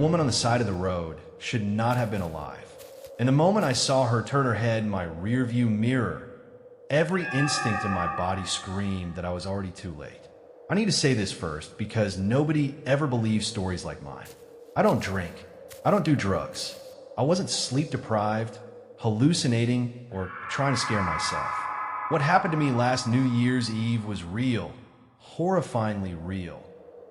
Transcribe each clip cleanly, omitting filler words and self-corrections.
woman on the side of the road should not have been alive. And the moment I saw her turn her head in my rearview mirror, every instinct in my body screamed that I was already too late. I need to say this first because nobody ever believes stories like mine. I don't drink. I don't do drugs. I wasn't sleep deprived, hallucinating, or trying to scare myself. What happened to me last New Year's Eve was real, horrifyingly real,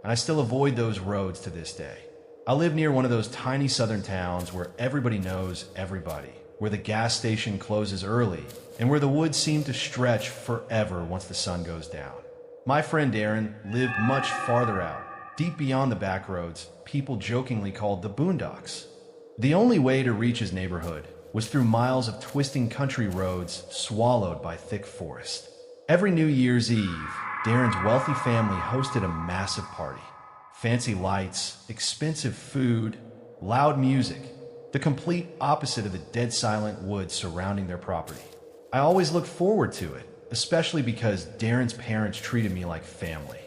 and I still avoid those roads to this day. I live near one of those tiny southern towns where everybody knows everybody, where the gas station closes early, and where the woods seem to stretch forever once the sun goes down. My friend Darren lived much farther out, deep beyond the back roads people jokingly called the boondocks. The only way to reach his neighborhood was through miles of twisting country roads swallowed by thick forest. Every New Year's Eve, Darren's wealthy family hosted a massive party. Fancy lights, expensive food, loud music, the complete opposite of the dead silent woods surrounding their property. I always looked forward to it, especially because Darren's parents treated me like family.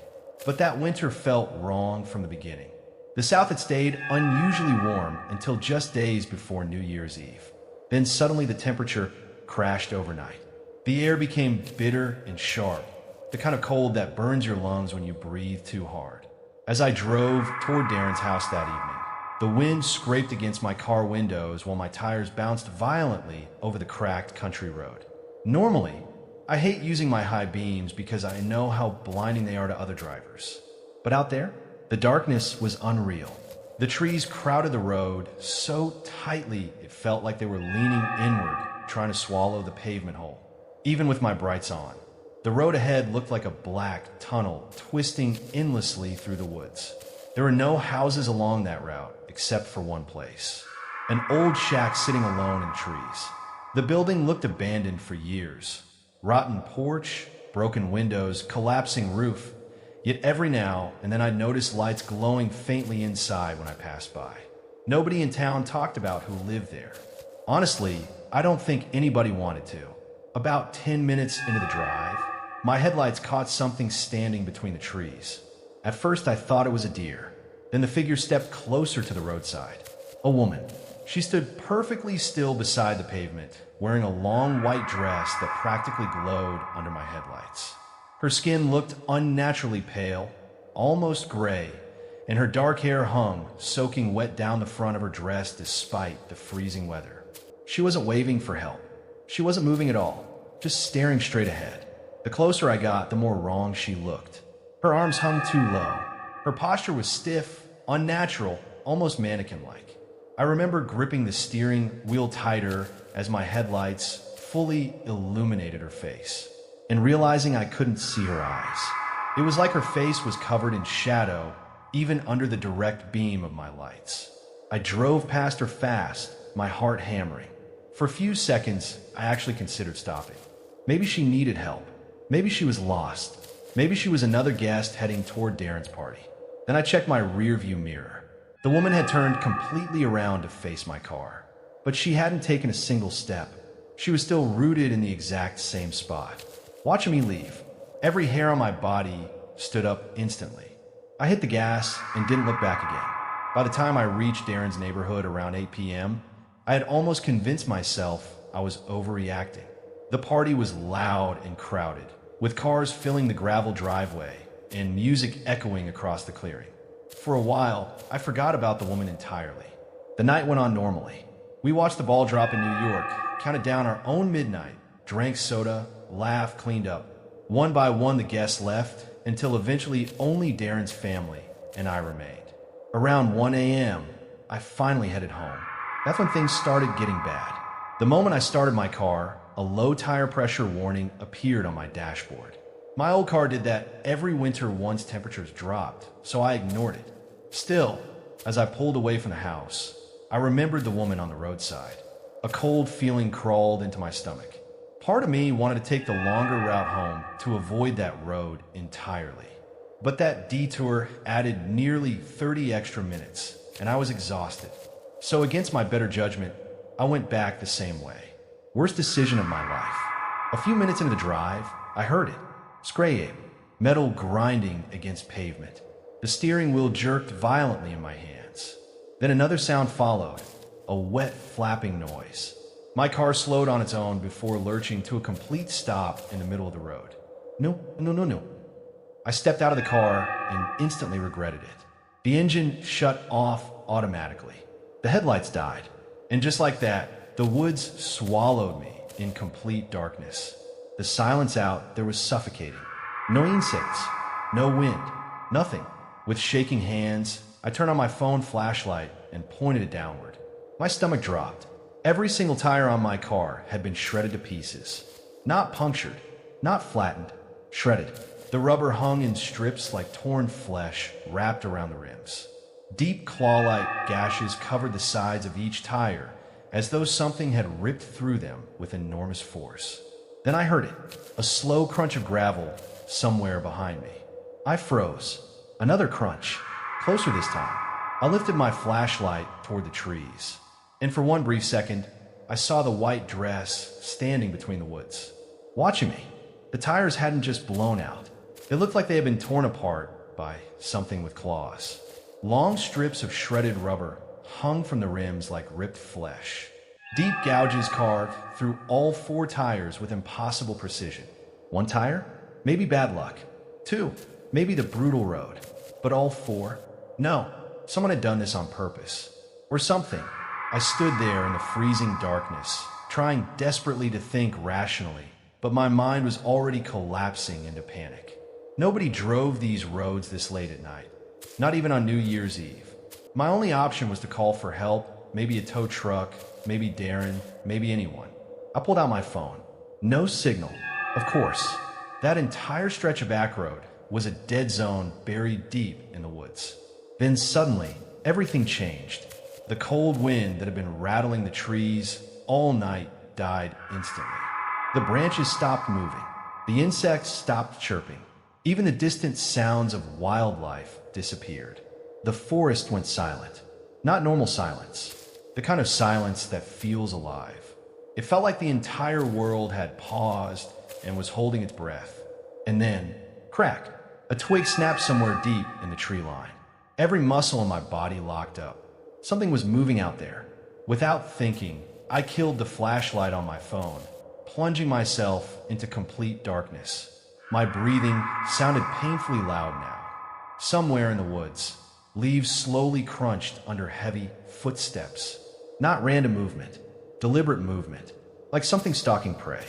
But that winter felt wrong from the beginning. The South had stayed unusually warm until just days before New Year's Eve. Then suddenly the temperature crashed overnight. The air became bitter and sharp, the kind of cold that burns your lungs when you breathe too hard. As I drove toward Darren's house that evening, the wind scraped against my car windows while my tires bounced violently over the cracked country road. Normally, I hate using my high beams because I know how blinding they are to other drivers. But out there, the darkness was unreal. The trees crowded the road so tightly it felt like they were leaning inward, trying to swallow the pavement hole. Even with my brights on, the road ahead looked like a black tunnel twisting endlessly through the woods. There were no houses along that route except for one place, an old shack sitting alone in trees. The building looked abandoned for years. Rotten porch, broken windows, collapsing roof. Yet every now and then I'd notice lights glowing faintly inside when I passed by. Nobody in town talked about who lived there. Honestly, I don't think anybody wanted to. About 10 minutes into the drive, my headlights caught something standing between the trees. At first I thought it was a deer. Then the figure stepped closer to the roadside. A woman. She stood perfectly still beside the pavement, wearing a long white dress that practically glowed under my headlights. Her skin looked unnaturally pale, almost gray, and her dark hair hung, soaking wet down the front of her dress despite the freezing weather. She wasn't waving for help. She wasn't moving at all, just staring straight ahead. The closer I got, the more wrong she looked. Her arms hung too low. Her posture was stiff, unnatural, almost mannequin-like. I remember gripping the steering wheel tighter as my headlights fully illuminated her face, and realizing I couldn't see her eyes. It was like her face was covered in shadow, even under the direct beam of my lights. I drove past her fast, my heart hammering. For a few seconds, I actually considered stopping. Maybe she needed help. Maybe she was lost. Maybe she was another guest heading toward Darren's party. Then I checked my rearview mirror. The woman had turned completely around to face my car, but she hadn't taken a single step. She was still rooted in the exact same spot. Watching me leave, every hair on my body stood up instantly. I hit the gas and didn't look back again. By the time I reached Darren's neighborhood around 8 p.m., I had almost convinced myself I was overreacting. The party was loud and crowded, with cars filling the gravel driveway and music echoing across the clearing. For a while, I forgot about the woman entirely. The night went on normally. We watched the ball drop in New York, counted down our own midnight, drank soda, laughed, cleaned up. One by one, the guests left, until eventually only Darren's family and I remained. Around 1 a.m., I finally headed home. That's when things started getting bad. The moment I started my car, a low tire pressure warning appeared on my dashboard. My old car did that every winter once temperatures dropped, so I ignored it. Still, as I pulled away from the house, I remembered the woman on the roadside. A cold feeling crawled into my stomach. Part of me wanted to take the longer route home to avoid that road entirely. But that detour added nearly 30 extra minutes, and I was exhausted. So against my better judgment, I went back the same way. Worst decision of my life. A few minutes into the drive, I heard it. Scraping, metal grinding against pavement. The steering wheel jerked violently in my hands. Then another sound followed, a wet flapping noise. My car slowed on its own before lurching to a complete stop in the middle of the road. No, no, no, no. I stepped out of the car and instantly regretted it. The engine shut off automatically. The headlights died. And just like that, the woods swallowed me in complete darkness. The silence out there was suffocating. No insects, no wind, nothing. With shaking hands, I turned on my phone flashlight and pointed it downward. My stomach dropped. Every single tire on my car had been shredded to pieces. Not punctured, not flattened, shredded. The rubber hung in strips like torn flesh wrapped around the rims. Deep claw-like gashes covered the sides of each tire, as though something had ripped through them with enormous force. Then I heard it, a slow crunch of gravel somewhere behind me. I froze. Another crunch, closer this time. I lifted my flashlight toward the trees, and for one brief second, I saw the white dress standing between the woods, watching me. The tires hadn't just blown out. They looked like they had been torn apart by something with claws. Long strips of shredded rubber hung from the rims like ripped flesh. Deep gouges carved through all four tires with impossible precision. One tire? Maybe bad luck. Two? Maybe the brutal road. But all four? No, someone had done this on purpose. Or something. I stood there in the freezing darkness, trying desperately to think rationally, but my mind was already collapsing into panic. Nobody drove these roads this late at night, not even on New Year's Eve. My only option was to call for help, maybe a tow truck, maybe Darren, maybe anyone. I pulled out my phone. No signal. Of course, that entire stretch of back road was a dead zone buried deep in the woods. Then suddenly, everything changed. The cold wind that had been rattling the trees all night died instantly. The branches stopped moving. The insects stopped chirping. Even the distant sounds of wildlife disappeared. The forest went silent. Not normal silence. The kind of silence that feels alive. It felt like the entire world had paused and was holding its breath. And then, crack, a twig snapped somewhere deep in the tree line. Every muscle in my body locked up. Something was moving out there. Without thinking, I killed the flashlight on my phone, plunging myself into complete darkness. My breathing sounded painfully loud now. Somewhere in the woods, leaves slowly crunched under heavy footsteps. Not random movement, deliberate movement, like something stalking prey.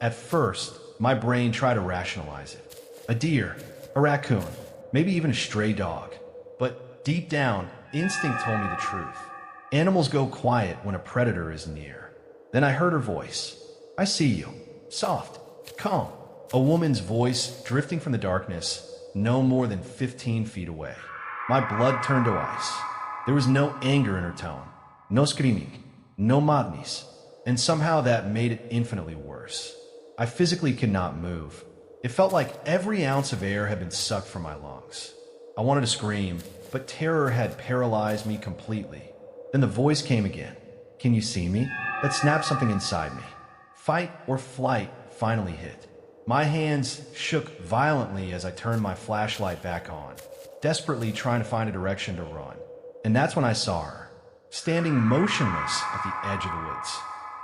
At first, my brain tried to rationalize it. A deer, a raccoon, maybe even a stray dog. But deep down, instinct told me the truth. Animals go quiet when a predator is near. Then I heard her voice. I see you. Soft, calm. A woman's voice drifting from the darkness, no more than 15 feet away. My blood turned to ice. There was no anger in her tone, no screaming, no madness, and somehow that made it infinitely worse. I physically could not move. It felt like every ounce of air had been sucked from my lungs. I wanted to scream, but terror had paralyzed me completely. Then the voice came again. Can you see me? That snapped something inside me. Fight or flight finally hit. My hands shook violently as I turned my flashlight back on, desperately trying to find a direction to run. And that's when I saw her, standing motionless at the edge of the woods.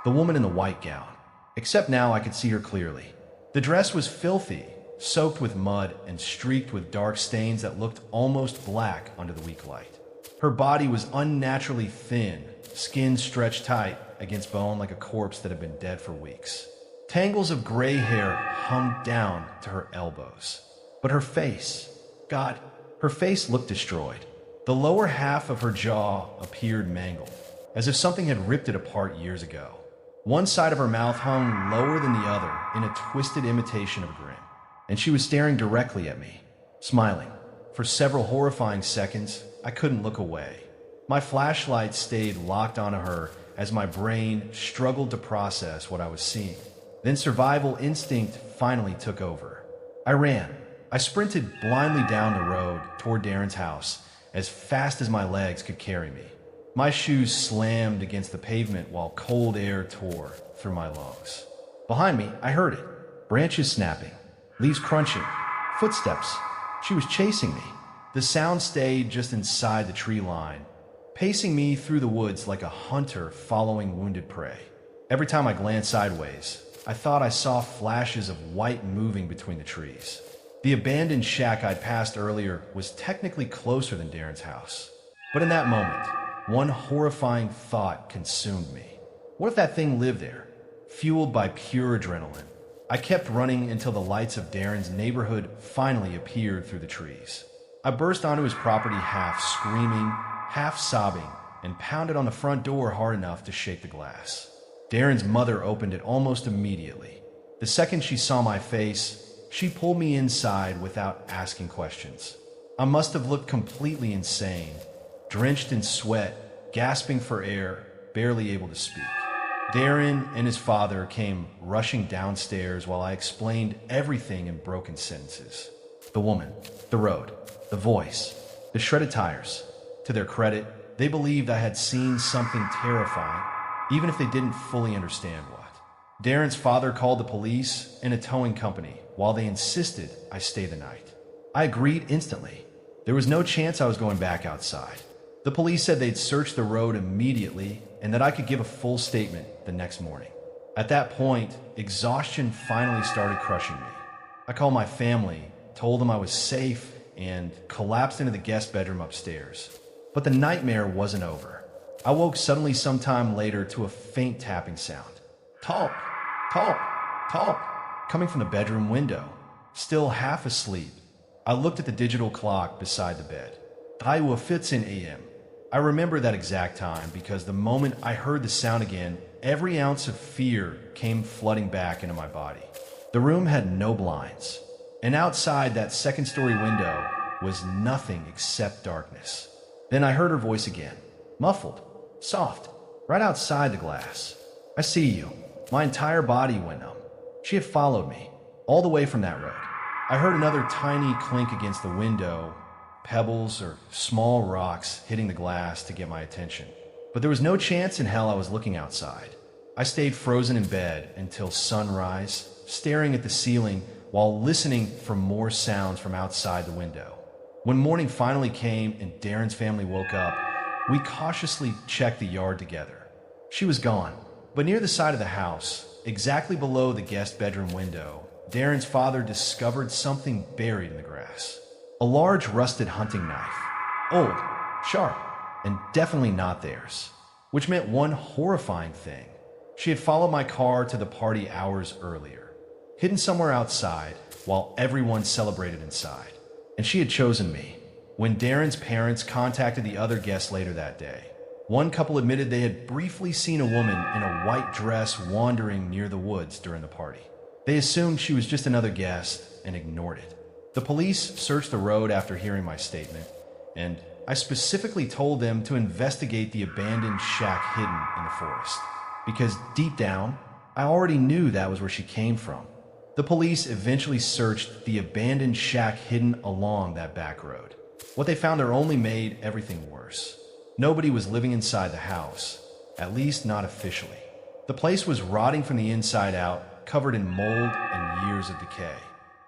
The woman in the white gown. Except now I could see her clearly. The dress was filthy, soaked with mud and streaked with dark stains that looked almost black under the weak light. Her body was unnaturally thin, skin stretched tight against bone like a corpse that had been dead for weeks. Tangles of gray hair hung down to her elbows. But her face, God, her face looked destroyed. The lower half of her jaw appeared mangled, as if something had ripped it apart years ago. One side of her mouth hung lower than the other in a twisted imitation of a grin, and she was staring directly at me, smiling. For several horrifying seconds, I couldn't look away. My flashlight stayed locked onto her as my brain struggled to process what I was seeing. Then survival instinct finally took over. I ran. I sprinted blindly down the road toward Darren's house as fast as my legs could carry me. My shoes slammed against the pavement while cold air tore through my lungs. Behind me, I heard it. Branches snapping, leaves crunching, footsteps. She was chasing me. The sound stayed just inside the tree line, pacing me through the woods like a hunter following wounded prey. Every time I glanced sideways, I thought I saw flashes of white moving between the trees. The abandoned shack I'd passed earlier was technically closer than Darren's house. But in that moment, one horrifying thought consumed me. What if that thing lived there, fueled by pure adrenaline? I kept running until the lights of Darren's neighborhood finally appeared through the trees. I burst onto his property half screaming, half sobbing, and pounded on the front door hard enough to shake the glass. Darren's mother opened it almost immediately. The second she saw my face, she pulled me inside without asking questions. I must have looked completely insane, drenched in sweat, gasping for air, barely able to speak. Darren and his father came rushing downstairs while I explained everything in broken sentences. The woman, the road, the voice, the shredded tires. To their credit, they believed I had seen something terrifying, even if they didn't fully understand what. Darren's father called the police and a towing company while they insisted I stay the night. I agreed instantly. There was no chance I was going back outside. The police said they'd search the road immediately and that I could give a full statement the next morning. At that point, exhaustion finally started crushing me. I called my family, told them I was safe, and collapsed into the guest bedroom upstairs. But the nightmare wasn't over. I woke suddenly sometime later to a faint tapping sound. Talk, talk, talk, coming from the bedroom window. Still half asleep, I looked at the digital clock beside the bed. 3:14 a.m. I remember that exact time because the moment I heard the sound again, every ounce of fear came flooding back into my body. The room had no blinds, and outside that second-story window was nothing except darkness. Then I heard her voice again, muffled, soft, right outside the glass. I see you. My entire body went numb. She had followed me, all the way from that road. I heard another tiny clink against the window, pebbles or small rocks hitting the glass to get my attention. But there was no chance in hell I was looking outside. I stayed frozen in bed until sunrise, staring at the ceiling while listening for more sounds from outside the window. When morning finally came and Darren's family woke up, we cautiously checked the yard together. She was gone, but near the side of the house, exactly below the guest bedroom window, Darren's father discovered something buried in the grass. A large rusted hunting knife. Old, sharp, and definitely not theirs. Which meant one horrifying thing. She had followed my car to the party hours earlier, hidden somewhere outside while everyone celebrated inside. And she had chosen me. When Darren's parents contacted the other guests later that day, one couple admitted they had briefly seen a woman in a white dress wandering near the woods during the party. They assumed she was just another guest and ignored it. The police searched the road after hearing my statement, and I specifically told them to investigate the abandoned shack hidden in the forest, because deep down, I already knew that was where she came from. The police eventually searched the abandoned shack hidden along that back road. What they found there only made everything worse. Nobody was living inside the house, at least not officially. The place was rotting from the inside out, covered in mold and years of decay.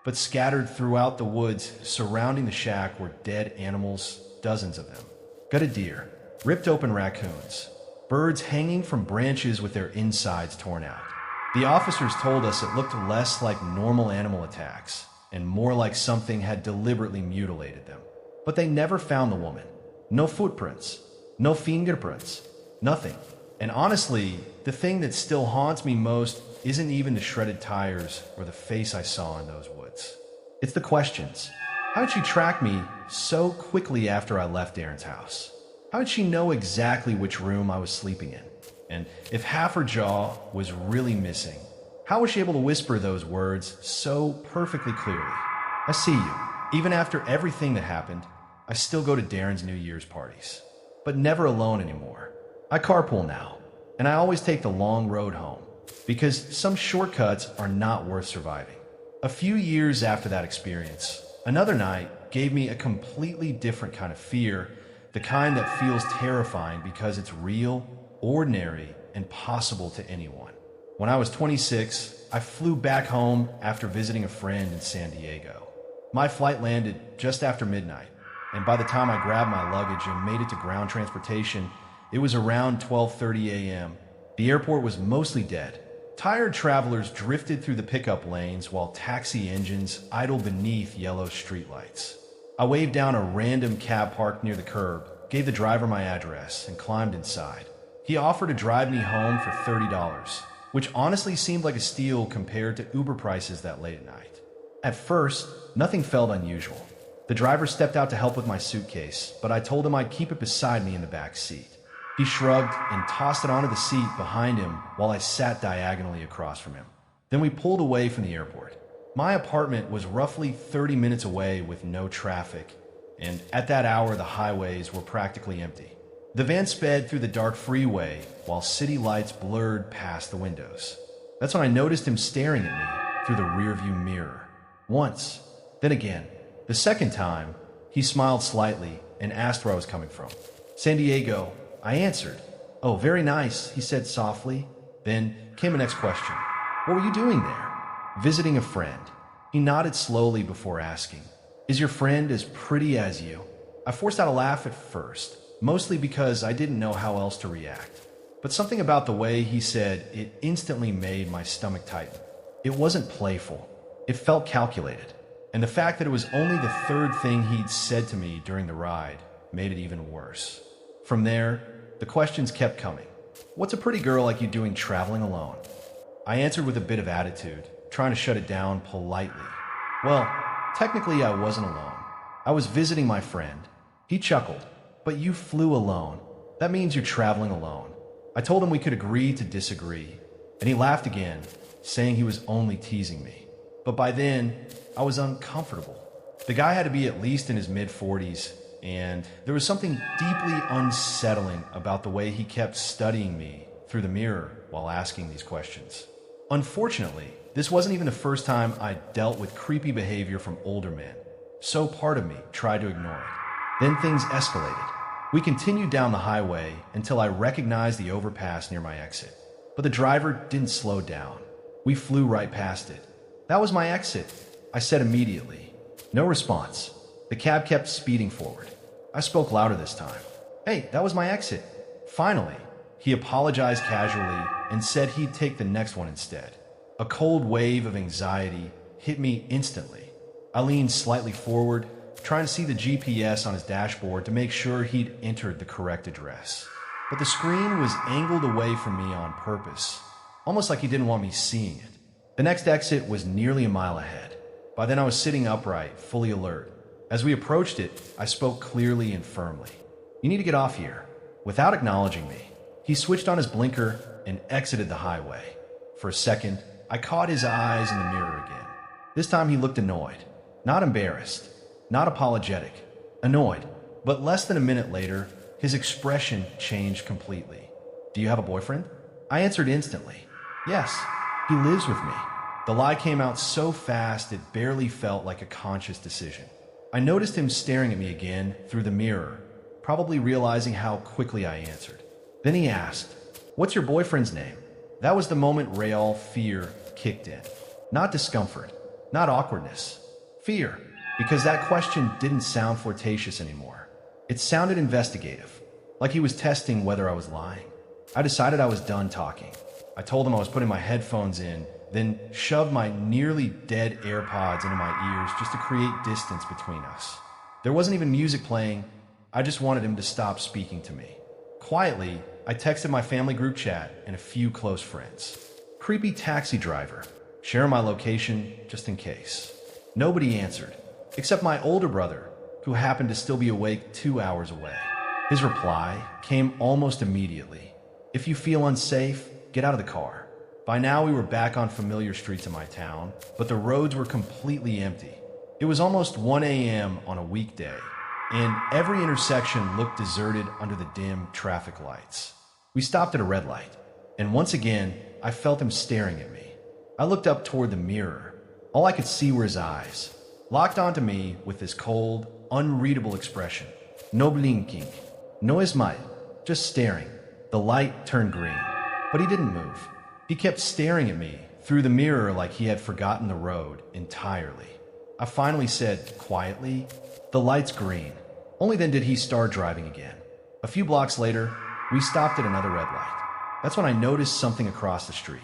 But scattered throughout the woods surrounding the shack were dead animals, dozens of them. Gutted deer, ripped open raccoons, birds hanging from branches with their insides torn out. The officers told us it looked less like normal animal attacks and more like something had deliberately mutilated them. But they never found the woman. No footprints, no fingerprints, nothing. And honestly, the thing that still haunts me most isn't even the shredded tires or the face I saw in those woods. It's the questions. How did she track me so quickly after I left Darren's house? How did she know exactly which room I was sleeping in? And if half her jaw was really missing, how was she able to whisper those words so perfectly clearly? I see you. Even after everything that happened, I still go to Darren's New Year's parties. But never alone anymore. I carpool now, and I always take the long road home, because some shortcuts are not worth surviving. A few years after that experience, another night gave me a completely different kind of fear, the kind that feels terrifying because it's real, ordinary, and possible to anyone. When I was 26, I flew back home after visiting a friend in San Diego. My flight landed just after midnight. and by the time I grabbed my luggage and made it to ground transportation, it was around 12:30 a.m. The airport was mostly dead. Tired travelers drifted through the pickup lanes while taxi engines idled beneath yellow streetlights. I waved down a random cab parked near the curb, gave the driver my address, and climbed inside. He offered to drive me home for $30, which honestly seemed like a steal compared to Uber prices that late at night. At first, nothing felt unusual. The driver stepped out to help with my suitcase, but I told him I'd keep it beside me in the back seat. He shrugged and tossed it onto the seat behind him while I sat diagonally across from him. Then we pulled away from the airport. My apartment was roughly 30 minutes away with no traffic, and at that hour the highways were practically empty. The van sped through the dark freeway while city lights blurred past the windows. That's when I noticed him staring at me through the rearview mirror. Once, then again. The second time, he smiled slightly and asked where I was coming from. San Diego, I answered. Oh, very nice, he said softly. Then came the next question. What were you doing there? Visiting a friend. He nodded slowly before asking, Is your friend as pretty as you? I forced out a laugh at first, mostly because I didn't know how else to react. But something about the way he said it instantly made my stomach tighten. It wasn't playful. It felt calculated. And the fact that it was only the third thing he'd said to me during the ride made it even worse. From there, the questions kept coming. What's a pretty girl like you doing traveling alone? I answered with a bit of attitude, trying to shut it down politely. Well, technically I wasn't alone. I was visiting my friend. He chuckled. But you flew alone. That means you're traveling alone. I told him we could agree to disagree, and he laughed again, saying he was only teasing me. But by then, I was uncomfortable. The guy had to be at least in his mid-40s, and there was something deeply unsettling about the way he kept studying me through the mirror while asking these questions. Unfortunately, this wasn't even the first time I'd dealt with creepy behavior from older men, so part of me tried to ignore it. Then things escalated. We continued down the highway until I recognized the overpass near my exit. But the driver didn't slow down. We flew right past it. That was my exit, I said immediately. No response. The cab kept speeding forward. I spoke louder this time. Hey, that was my exit. Finally, he apologized casually and said he'd take the next one instead. A cold wave of anxiety hit me instantly. I leaned slightly forward, trying to see the GPS on his dashboard to make sure he'd entered the correct address. But the screen was angled away from me on purpose, almost like he didn't want me seeing it. The next exit was nearly a mile ahead. By then I was sitting upright, fully alert. As we approached it, I spoke clearly and firmly. You need to get off here. Without acknowledging me, he switched on his blinker and exited the highway. For a second, I caught his eyes in the mirror again. This time he looked annoyed, not embarrassed, not apologetic, annoyed. But less than a minute later, his expression changed completely. Do you have a boyfriend? I answered instantly. Yes, he lives with me. The lie came out so fast it barely felt like a conscious decision. I noticed him staring at me again through the mirror, probably realizing how quickly I answered. Then he asked, What's your boyfriend's name? That was the moment real fear kicked in. Not discomfort, not awkwardness. Fear, because that question didn't sound flirtatious anymore. It sounded investigative, like he was testing whether I was lying. I decided I was done talking. I told him I was putting my headphones in, then shoved my nearly dead AirPods into my ears just to create distance between us. There wasn't even music playing. I just wanted him to stop speaking to me. Quietly, I texted my family group chat and a few close friends. Creepy taxi driver. Share my location just in case. Nobody answered, except my older brother, who happened to still be awake 2 hours away. His reply came almost immediately. If you feel unsafe, get out of the car. By now we were back on familiar streets in my town, but the roads were completely empty. It was almost 1 a.m. on a weekday, and every intersection looked deserted under the dim traffic lights. We stopped at a red light, and once again, I felt him staring at me. I looked up toward the mirror. All I could see were his eyes, locked onto me with this cold, unreadable expression. No blinking, no smile, just staring. The light turned green, but he didn't move. He kept staring at me through the mirror like he had forgotten the road entirely. I finally said quietly, The light's green. Only then did he start driving again. A few blocks later, we stopped at another red light. That's when I noticed something across the street.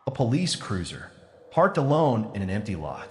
A police cruiser, parked alone in an empty lot.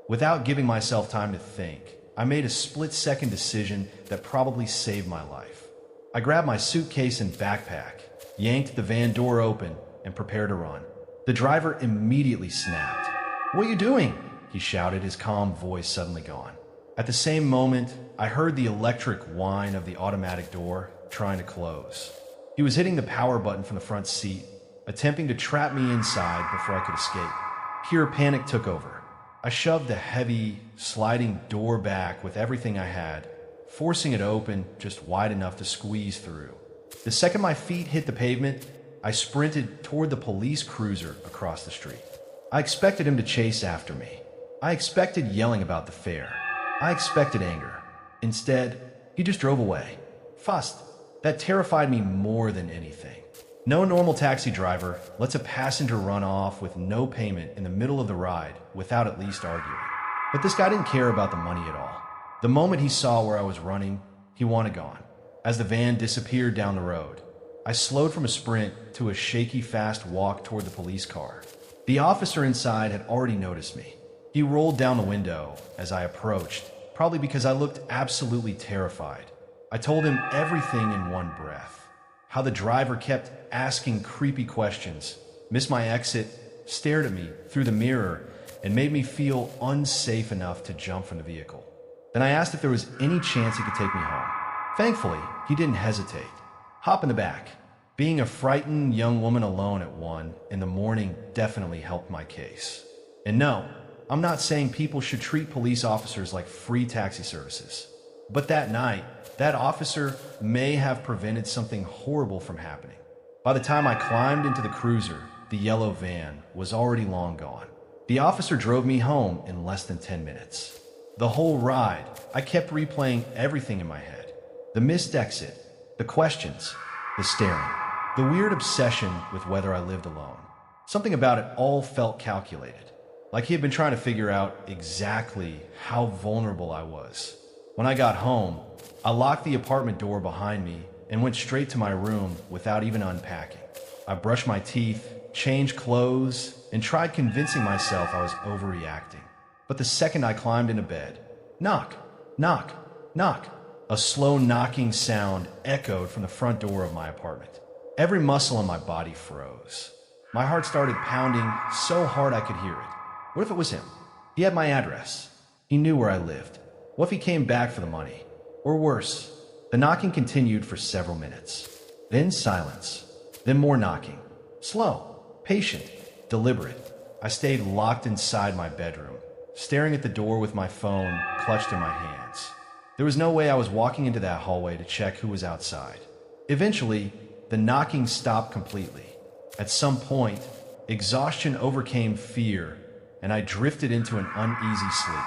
Without giving myself time to think, I made a split-second decision that probably saved my life. I grabbed my suitcase and backpack, yanked the van door open, and prepared to run. The driver immediately snapped. "What are you doing?" he shouted, his calm voice suddenly gone. At the same moment, I heard the electric whine of the automatic door trying to close. He was hitting the power button from the front seat, attempting to trap me inside before I could escape. Pure panic took over. I shoved the heavy, sliding door back with everything I had, forcing it open just wide enough to squeeze through. The second my feet hit the pavement, I sprinted toward the police cruiser across the street. I expected him to chase after me. I expected yelling about the fare. I expected anger. Instead, he just drove away. Fussed. That terrified me more than anything. No normal taxi driver lets a passenger run off with no payment in the middle of the ride without at least arguing. But this guy didn't care about the money at all. The moment he saw where I was running, he wanted gone. As the van disappeared down the road, I slowed from a sprint to a shaky, fast walk toward the police car. The officer inside had already noticed me. He rolled down the window as I approached, probably because I looked absolutely terrified. I told him everything in one breath. How the driver kept asking creepy questions, missed my exit, stared at me through the mirror, and made me feel unsafe enough to jump from the vehicle. Then I asked if there was any chance he could take me home. Thankfully, he didn't hesitate. "Hop in the back." Being a frightened young woman alone at 1 in the morning definitely helped my case. And no, I'm not saying people should treat police officers like free taxi services. But that night, that officer may have prevented something horrible from happening. By the time I climbed into the cruiser, the yellow van was already long gone. The officer drove me home in less than 10 minutes. The whole ride, I kept replaying everything in my head. The missed exit, the questions, the staring, the weird obsession with whether I lived alone. Something about it all felt calculated, like he had been trying to figure out exactly how vulnerable I was. When I got home, I locked the apartment door behind me and went straight to my room without even unpacking. I brushed my teeth, changed clothes, and tried convincing myself I was overreacting. But the second I climbed into bed, knock, knock, knock, a slow knocking sound echoed from the front door of my apartment. Every muscle in my body froze. My heart started pounding so hard I could hear it. What if it was him? He had my address. He knew where I lived. What if he came back for the money? Or worse, the knocking continued for several minutes. Then silence. Then more knocking. Slow, patient, deliberate. I stayed locked inside my bedroom, staring at the door with my phone clutched in my hands. There was no way I was walking into that hallway to check who was outside. Eventually, the knocking stopped completely. At some point, exhaustion overcame fear, and I drifted into an uneasy sleep.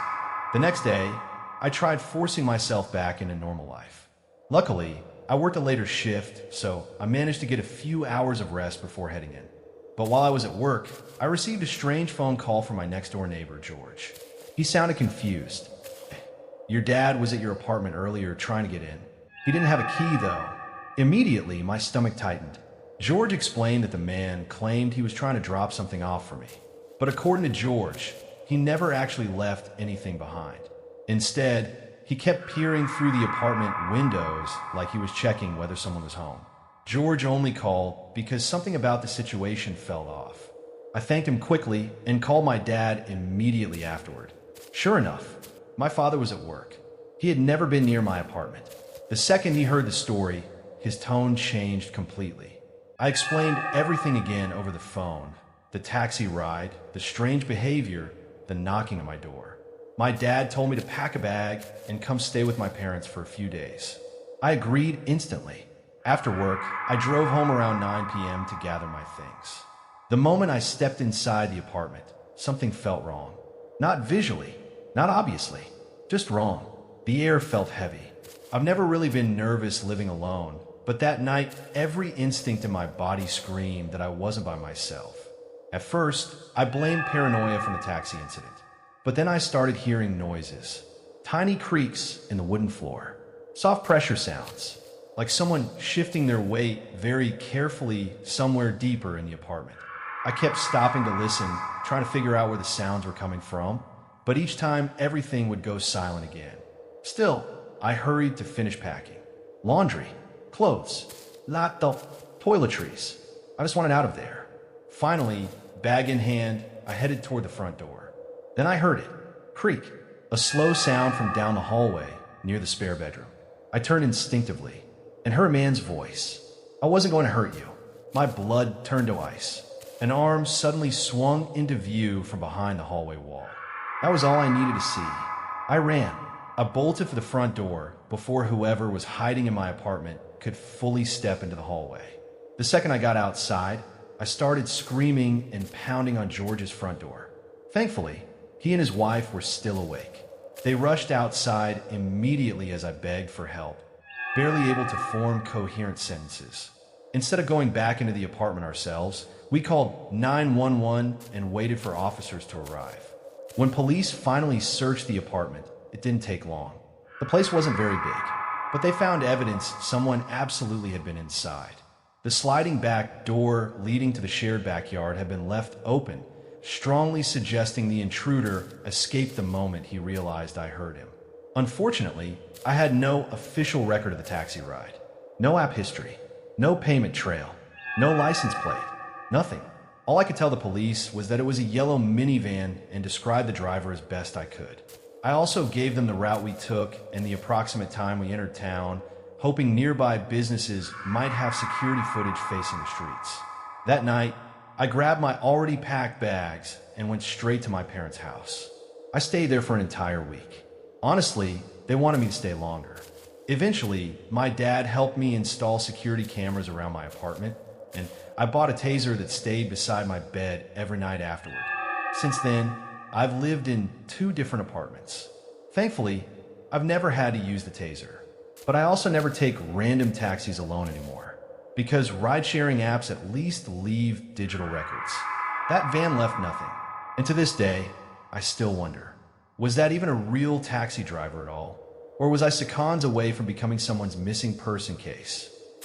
The next day, I tried forcing myself back into normal life. Luckily, I worked a later shift, so I managed to get a few hours of rest before heading in. But while I was at work, I received a strange phone call from my next-door neighbor, George. He sounded confused. "Your dad was at your apartment earlier trying to get in. He didn't have a key, though." Immediately, my stomach tightened. George explained that the man claimed he was trying to drop something off for me. But according to George, he never actually left anything behind. Instead, he kept peering through the apartment windows like he was checking whether someone was home. George only called because something about the situation felt off. I thanked him quickly and called my dad immediately afterward. Sure enough, my father was at work. He had never been near my apartment. The second he heard the story, his tone changed completely. I explained everything again over the phone. The taxi ride, the strange behavior, the knocking at my door. My dad told me to pack a bag and come stay with my parents for a few days. I agreed instantly. After work, I drove home around 9 p.m. to gather my things. The moment I stepped inside the apartment, something felt wrong. Not visually, not obviously, just wrong. The air felt heavy. I've never really been nervous living alone, but that night, every instinct in my body screamed that I wasn't by myself. At first, I blamed paranoia from the taxi incident. But then I started hearing noises, tiny creaks in the wooden floor, Soft pressure sounds, like someone shifting their weight very carefully somewhere deeper in the apartment. I kept stopping to listen, trying to figure out where the sounds were coming from, but each time everything would go silent again. Still, I hurried to finish packing. Laundry, clothes, lato, toiletries. I just wanted out of there. Finally, bag in hand, I headed toward the front door. Then I heard it, creak, a slow sound from down the hallway near the spare bedroom. I turned instinctively and heard a man's voice. I wasn't going to hurt you. My blood turned to ice. An arm suddenly swung into view from behind the hallway wall. That was all I needed to see. I ran. I bolted for the front door before whoever was hiding in my apartment could fully step into the hallway. The second I got outside, I started screaming and pounding on George's front door. Thankfully, he and his wife were still awake. They rushed outside immediately as I begged for help, barely able to form coherent sentences. Instead of going back into the apartment ourselves, we called 911 and waited for officers to arrive. When police finally searched the apartment, it didn't take long. The place wasn't very big, but they found evidence someone absolutely had been inside. The sliding back door leading to the shared backyard had been left open, strongly suggesting the intruder escaped the moment he realized I heard him. Unfortunately, I had no official record of the taxi ride. No app history, no payment trail, no license plate, nothing. All I could tell the police was that it was a yellow minivan and describe the driver as best I could. I also gave them the route we took and the approximate time we entered town, hoping nearby businesses might have security footage facing the streets. That night, I grabbed my already packed bags and went straight to my parents' house. I stayed there for an entire week. Honestly, they wanted me to stay longer. Eventually, my dad helped me install security cameras around my apartment, and I bought a taser that stayed beside my bed every night afterward. Since then, I've lived in 2 different apartments. Thankfully, I've never had to use the taser. But I also never take random taxis alone anymore, because ride-sharing apps at least leave digital records. That van left nothing. And to this day, I still wonder, was that even a real taxi driver at all? Or was I seconds away from becoming someone's missing person case?